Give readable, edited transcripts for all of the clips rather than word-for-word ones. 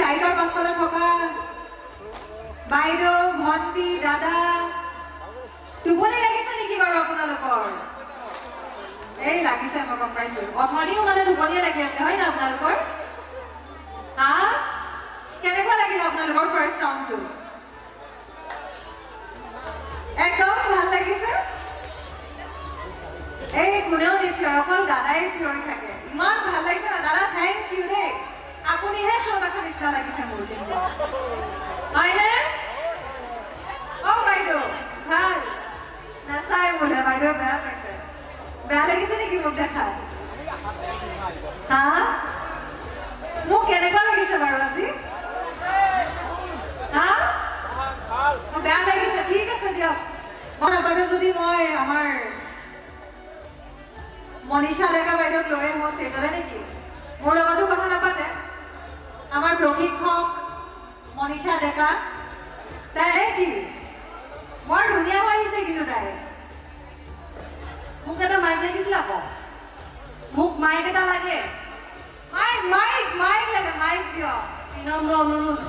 লাইটৰ পাছলে থকা বাইদেউ ভণ্টি দাদা টোপনি লাগিছে নেকি বাৰু আপোনালোকৰ এই লাগিছে মই গম পাইছো অথনিও মানে টোপনিয়ে লাগি আছে হয় না আপোনালোকৰ হা কেনেকুৱা লাগিল আপোনালোকৰ ফাৰ্ষ্ট ৰাউণ্ডটো একদম ভাল লাগিছে এই কোনেও নিচিৰ অকল দাদাই চিঞৰি থাকে ইমান ভাল লাগিছে না দাদা থেংক ইউ দেই আপুনিহে শ্ব' নাচা নিচিনা লাগিছে মোৰ কিন্তু হয়নে অ' বাইদেউ ভাল নাচাই বোলে বাইদেউ বেয়া পাইছে বেয়া লাগিছে নেকি মোক দেখাত হা মোক কেনেকুৱা লাগিছে বাৰু আজি হা বেয়া লাগিছে ঠিক আছে দিয়ক মই নাপাইদেউ যদি মই আমাৰ মনীষা ডেকা বাইদেউক লৈ মই ষ্টেজলে নেকি মোৰ লগতো কথা নাপাতে আমাৰ প্ৰশিক্ষক মনীষা ডেকা তাই কি বৰ ধুনীয়া হৈ আহিছে কিন্তু তাই মোক এটা মাইক লাগিছিল আকৌ মোক মাইক এটা লাগে মাইক মাইক মাইক লাগে মাইক দিয়ক বিনম্ৰ অনুৰোধ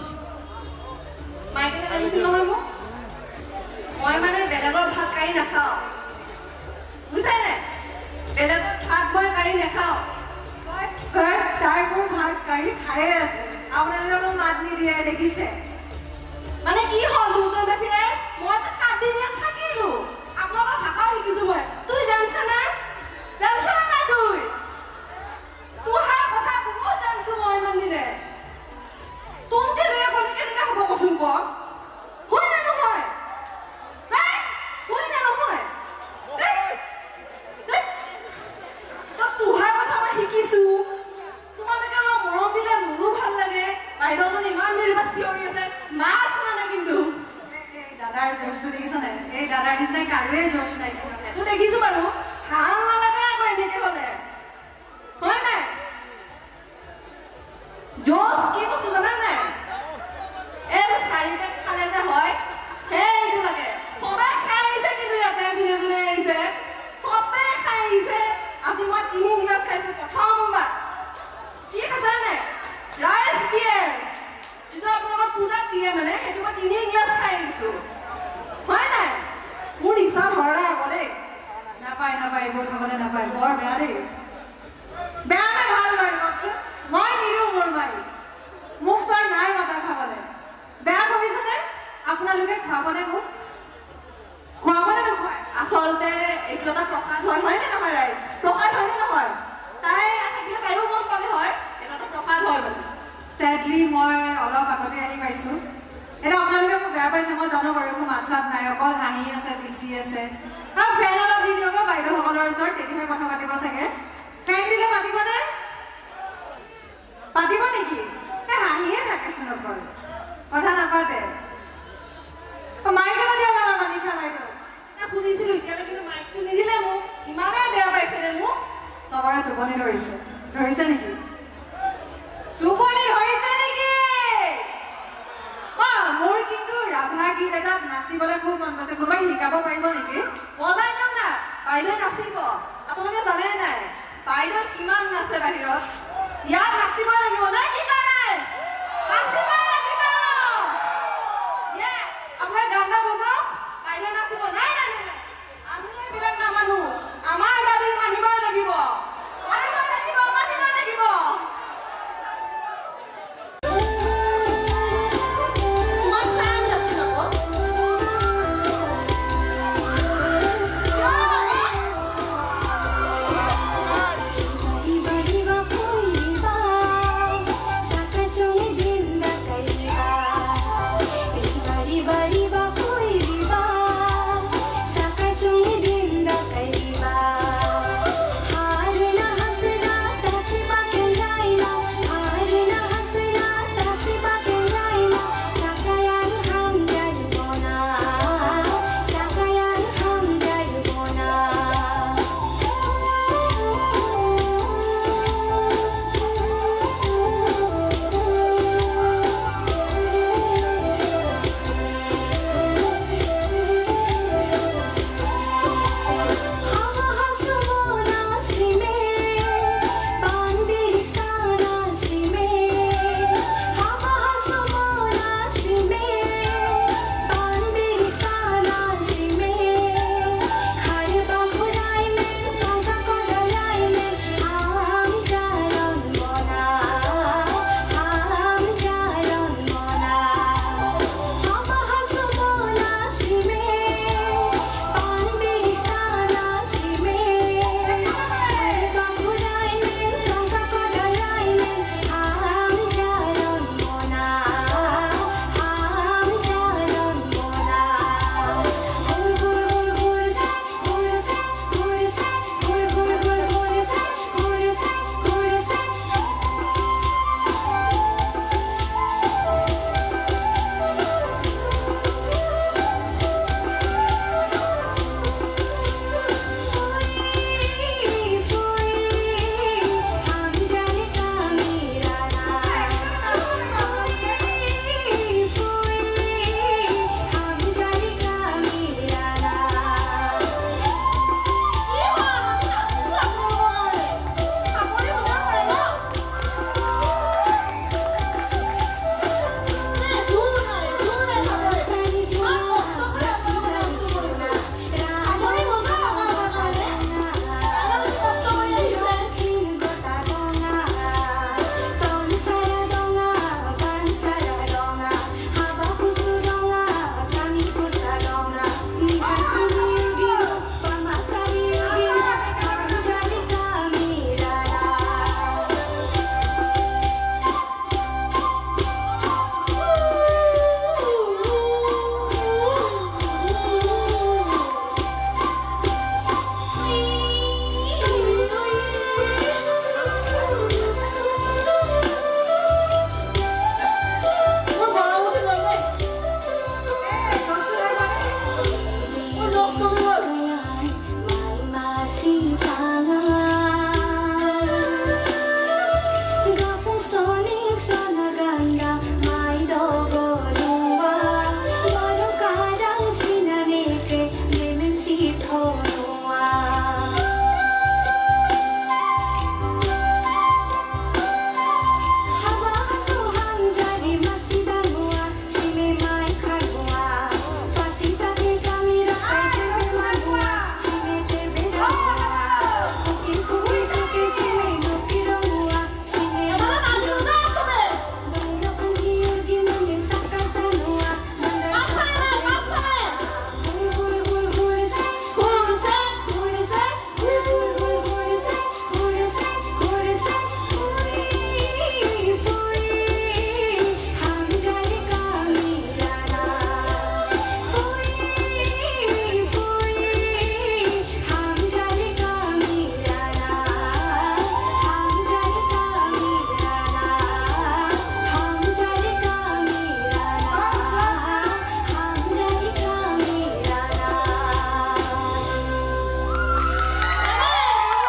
মাইক এটা লাগিছিল নহয় মোক মই মানে বেলেগৰ ভাত কাঢ়ি নাখাওঁ বুজিছাই নাই বেলেগৰ ভাত মই কাঢ়ি নাখাওঁ তাই মোৰ ভাত কাঢ়ি খায়ে আছে আপোনালোকে মোক মাত নিদিয়ে দেখিছে মানে কি হ'ল দুৰ্গা বেফিৰে মই 7 দিন ইয়াত থাকিলো আপোনালোকৰ ভাষাও শিকিছো মই তুই জানছা না নাই তুই তোহাৰ কথা বহুত জানছো মই ইমান দিনে তোন কেনেকৈ ক'লে কেনেকৈ হ'ব কচোন ক হয় নে নহয় হয় নে নহয় তোহাৰ কথা মই শিকিছো তোমালোকে অলপ মৰম দিলে মোৰো ভাল লাগে বাইদেউজনী ইমান দেৰি পৰা চিঞৰি আছে মাত শুনা নাই কিন্তু দাদাৰ জোচটো দেখিছনে এই দাদাৰ নিচিনা কাৰোৱে জোচ নাই সেইটো দেখিছো বাৰু ভাল নালাগে আকৌ এনেকে হ'লে হয় নাই জোচ কি বস্তু জানা নাই এই যে 4 পেক খালে যে হয় সেইটো লাগে চবে খাই আহিছে কিন্তু ইয়াতে যোনে যোনে আহিছে চবে খাই আহিছে আজি মই 3 গিলাচ খাইছো প্ৰথমবাৰ কি খাইছা নাই ৰাইচ বিয়েৰ যিটো আপোনালোকৰ পূজাত দিয়ে মানে সেইটো মই 3 গিলাচ খাই আহিছো হয় নাই মোৰ ইচ্ছা ধৰা আকৌ দেই নাপায় এইবোৰ খাবলৈ নাপায় বৰ বেয়া দেই বেয়া নে ভাল বাৰু কওকচোন মই নিৰো মোৰ মাই মোক তই নাই মাতা খাবলৈ বেয়া কৰিছেনে আপোনালোকে খুৱাবনে মোক খুৱাবনে নোখোৱায় আচলতে এইটো এটা প্ৰসাদ হয় নে নহয় ৰাইজ প্ৰসাদ হয় নে নহয় তাই থাকিলে তাইও গম পালে হয় এটা প্ৰসাদ হয় মানে চেডলি মই অলপ আগতে আহি পাইছো এটা আপোনালোকে মোক বেয়া পাইছে মই জানো বাৰু একো মাত চাত নাই অকল হাঁহি আছে পিচি আছে আৰু ফেন অলপ দি দিয়ক বাইদেউসকলৰ ওচৰত তেতিয়াহে কথা পাতিব চাগে ফেন দিলে পাতিবনে পাতিব নেকি হাঁহিয়ে থাকেচোন অকল কথা নাপাতে মাইক এটা দিয়ক আমাৰ মনীষা বাইদেউ সুধিছিলো এতিয়ালৈ কিন্তু মাইকটো নিদিলে মোক ইমানেই বেয়া পাইছে মোক চবৰে টোপনি ধৰিছে নেকি